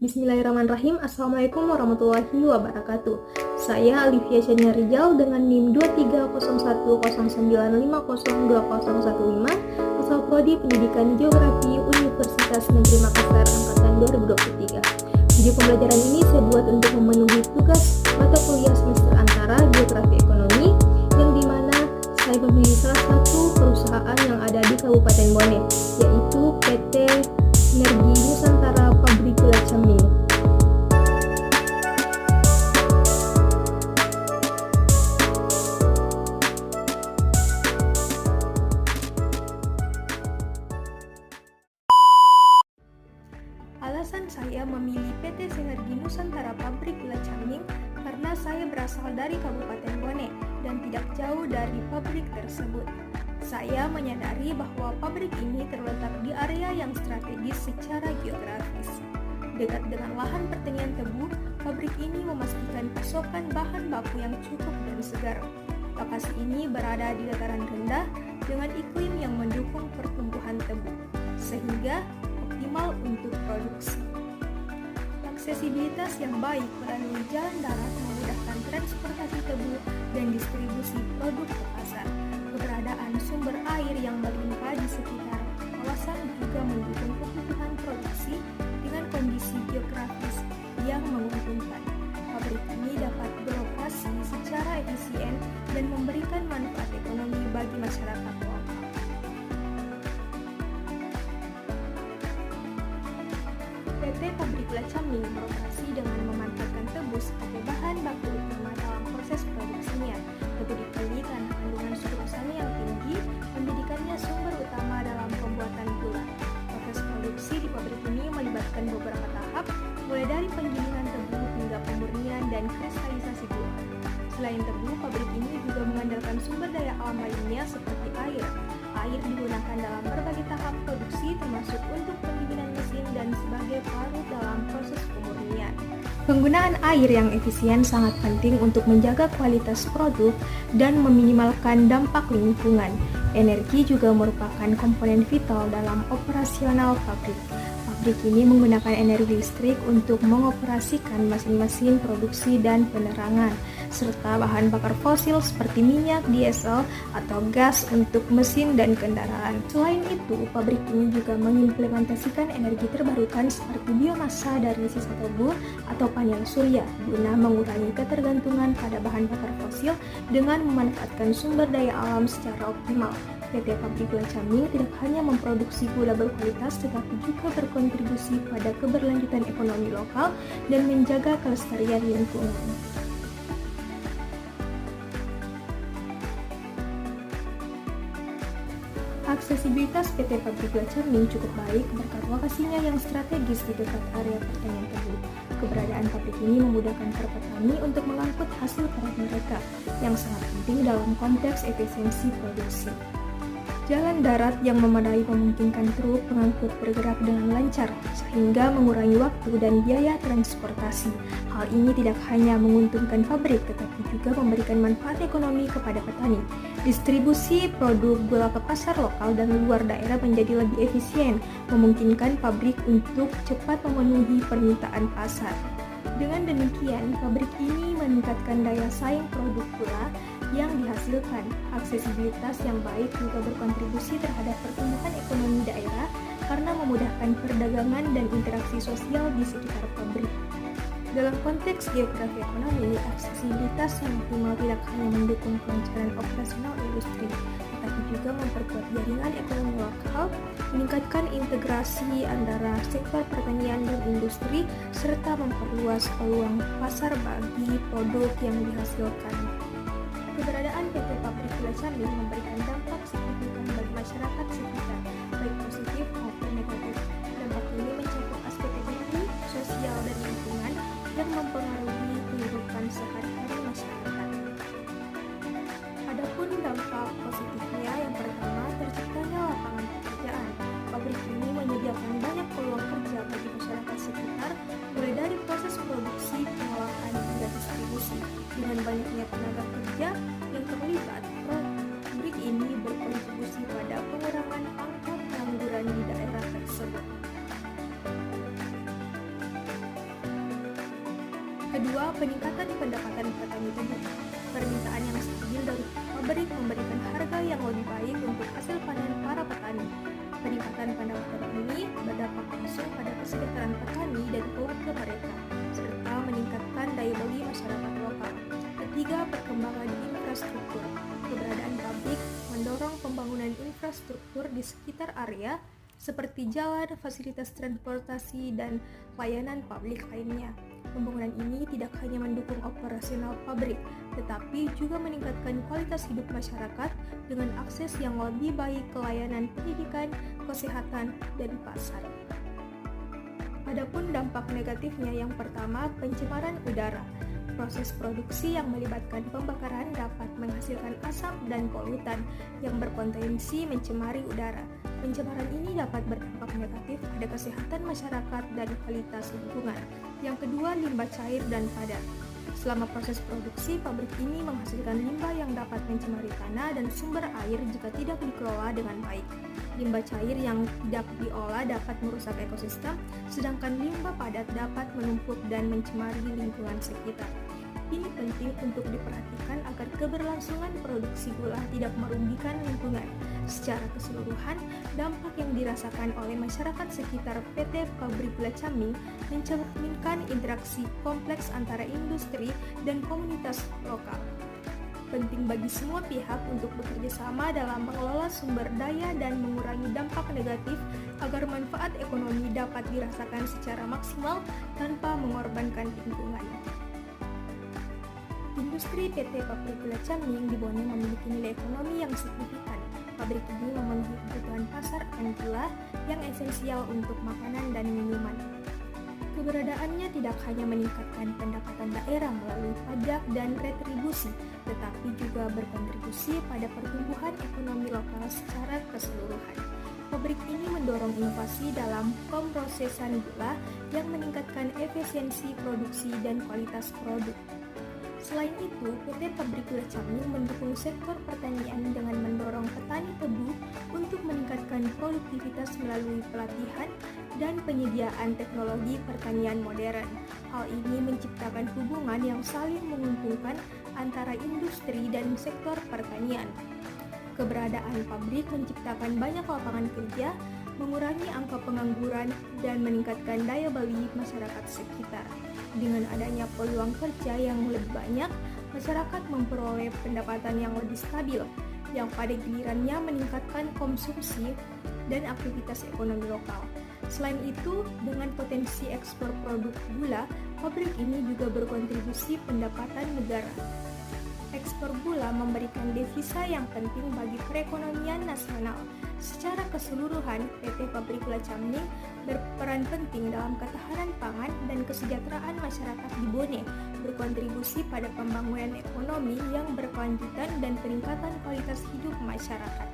Bismillahirrahmanirrahim. Assalamualaikum warahmatullahi wabarakatuh. Saya Alivia Shania Rijal dengan NIM 230109502015 asal Prodi Pendidikan Geografi Universitas Negeri Makassar angkatan 2023. Video pembelajaran ini saya buat untuk memenuhi tugas mata kuliah semester antara Geografi Ekonomi yang dimana saya memilih salah satu perusahaan yang ada di Kabupaten Bone, yaitu PT Energi Nusantara Pabrik Gula Caming. Alasan saya memilih PT Sinergi Nusantara Pabrik Gula Caming karena saya berasal dari Kabupaten Bone dan tidak jauh dari pabrik tersebut. Saya menyadari bahwa pabrik ini terletak di area yang strategis secara geografis. Dekat dengan lahan pertanian tebu, pabrik ini memastikan pasokan bahan baku yang cukup dan segar. Lokasi ini berada di dataran rendah dengan iklim yang mendukung pertumbuhan tebu, sehingga optimal untuk produksi. Aksesibilitas yang baik melalui jalan darat memudahkan transportasi tebu dan distribusi produk ke pasar. Keberadaan sumber air yang melimpah di sekitar kawasan juga mendukung kebutuhan produksi dengan kondisi geografis yang menguntungkan. Pabrik ini dapat beroperasi secara efisien dan memberikan manfaat ekonomi bagi masyarakat lokal. PT Pabrik Gula Caming beroperasi dengan memanfaatkan tebu sebagai bahan baku utama dalam proses produksinya. Tebu dipilih karena kandungan sulfosanya yang tinggi, menjadikannya sumber utama dalam pembuatan gula. Proses produksi di pabrik ini melibatkan beberapa tahap, mulai dari penggilingan tebu hingga pemurnian dan kristalisasi gula. Selain tebu, pabrik ini juga mengandalkan sumber daya alam lainnya seperti air. Air digunakan dalam berbagai tahap produksi termasuk untuk pendinginan mesin dan sebagai pelarut dalam proses pemurnian. Penggunaan air yang efisien sangat penting untuk menjaga kualitas produk dan meminimalkan dampak lingkungan. Energi juga merupakan komponen vital dalam operasional pabrik. Pabrik ini menggunakan energi listrik untuk mengoperasikan mesin-mesin produksi dan penerangan, serta bahan bakar fosil seperti minyak, diesel, atau gas untuk mesin dan kendaraan. Selain itu, pabrik ini juga mengimplementasikan energi terbarukan seperti biomasa dari sisa tebu atau panel surya, guna mengurangi ketergantungan pada bahan bakar fosil dengan memanfaatkan sumber daya alam secara optimal. PT Pabrik Gula Caming tidak hanya memproduksi gula berkualitas tetapi juga berkontribusi pada keberlanjutan ekonomi lokal dan menjaga kelestarian lingkungan. Aksesibilitas PT Pabrik Gula Caming cukup baik berkat lokasinya yang strategis di dekat area pertanian tebu. Keberadaan pabrik ini memudahkan para petani untuk mengangkut hasil panen mereka, yang sangat penting dalam konteks efisiensi produksi. Jalan darat yang memadai memungkinkan truk pengangkut bergerak dengan lancar, sehingga mengurangi waktu dan biaya transportasi. Hal ini tidak hanya menguntungkan pabrik, tetapi juga memberikan manfaat ekonomi kepada petani. Distribusi produk gula ke pasar lokal dan luar daerah menjadi lebih efisien, memungkinkan pabrik untuk cepat memenuhi permintaan pasar. Dengan demikian, pabrik ini meningkatkan daya saing produk gula yang dihasilkan. Aksesibilitas yang baik juga berkontribusi terhadap pertumbuhan ekonomi daerah karena memudahkan perdagangan dan interaksi sosial di sekitar pabrik. Dalam konteks geografi ekonomi, aksesibilitas yang optimal tidak hanya mendukung kelancaran operasional industri, tetapi juga memperkuat jaringan ekonomi lokal, meningkatkan integrasi antara sektor pertanian dan industri, serta memperluas peluang pasar bagi produk yang dihasilkan. Keberadaan PT Pabrik Gula Caming memberikan dampak signifikan bagi masyarakat sekitar, baik positif maupun negatif. Dampak ini mencakup aspek ekonomi, sosial, dan lingkungan yang mempengaruhi kehidupan sehari-hari masyarakat. Adapun dampak positifnya, yang pertama, terciptanya lapangan pekerjaan. Pabrik ini menyediakan banyak peluang kerja bagi masyarakat sekitar, mulai dari proses produksi, pengolahan, hingga distribusi. Dengan banyaknya tenaga kerja yang terlibat, pabrik ini berkontribusi pada pengurangan angka pengangguran di daerah tersebut. Kedua, peningkatan pendapatan petani tebu. Permintaan yang stabil dari pabrik memberikan harga yang lebih baik untuk hasil panen para petani. Peningkatan pendapatan ini berdampak langsung pada kesejahteraan petani dan keluarga mereka, serta meningkatkan daya beli masyarakat lokal. Ketiga, perkembangan infrastruktur. Keberadaan pabrik mendorong pembangunan infrastruktur di sekitar area, seperti jalan, fasilitas transportasi, dan layanan publik lainnya. Pembangunan ini tidak hanya mendukung operasional pabrik, tetapi juga meningkatkan kualitas hidup masyarakat dengan akses yang lebih baik ke layanan pendidikan, kesehatan, dan pasar. Adapun dampak negatifnya, yang pertama, pencemaran udara. Proses produksi yang melibatkan pembakaran dapat menghasilkan asap dan polutan yang berpotensi mencemari udara. Pencemaran ini dapat berdampak negatif pada kesehatan masyarakat dan kualitas lingkungan. Yang kedua, limbah cair dan padat. Selama proses produksi, pabrik ini menghasilkan limbah yang dapat mencemari tanah dan sumber air jika tidak dikelola dengan baik. Limbah cair yang tidak diolah dapat merusak ekosistem, sedangkan limbah padat dapat menumpuk dan mencemari lingkungan sekitar. Ini penting untuk diperhatikan agar keberlangsungan produksi gula tidak merugikan lingkungan. Secara keseluruhan, dampak yang dirasakan oleh masyarakat sekitar PT Pabrik Gula Caming mencerminkan interaksi kompleks antara industri dan komunitas lokal. Penting bagi semua pihak untuk bekerja sama dalam mengelola sumber daya dan mengurangi dampak negatif agar manfaat ekonomi dapat dirasakan secara maksimal tanpa mengorbankan lingkungan. Industri PT Pabrik Gula Caming di Bone memiliki nilai ekonomi yang signifikan. Pabrik ini memenuhi kebutuhan pasar akan gula yang esensial untuk makanan dan minuman. Keberadaannya tidak hanya meningkatkan pendapatan daerah melalui pajak dan retribusi, tetapi juga berkontribusi pada pertumbuhan ekonomi lokal secara keseluruhan. Pabrik ini mendorong inovasi dalam pemrosesan gula yang meningkatkan efisiensi produksi dan kualitas produk. Selain itu, PT Pabrik Gula Caming mendukung sektor pertanian dengan mendorong petani tebu untuk meningkatkan produktivitas melalui pelatihan dan penyediaan teknologi pertanian modern. Hal ini menciptakan hubungan yang saling menguntungkan antara industri dan sektor pertanian. Keberadaan pabrik menciptakan banyak lapangan kerja, mengurangi angka pengangguran, dan meningkatkan daya beli masyarakat sekitar. Dengan adanya peluang kerja yang lebih banyak, masyarakat memperoleh pendapatan yang lebih stabil, yang pada gilirannya meningkatkan konsumsi dan aktivitas ekonomi lokal. Selain itu, dengan potensi ekspor produk gula, pabrik ini juga berkontribusi pendapatan negara. Ekspor gula memberikan devisa yang penting bagi perekonomian nasional. Secara keseluruhan, PT Pabrik Gula Caming berperan penting dalam ketahanan pangan dan kesejahteraan masyarakat di Bone, berkontribusi pada pembangunan ekonomi yang berkelanjutan dan peningkatan kualitas hidup masyarakat.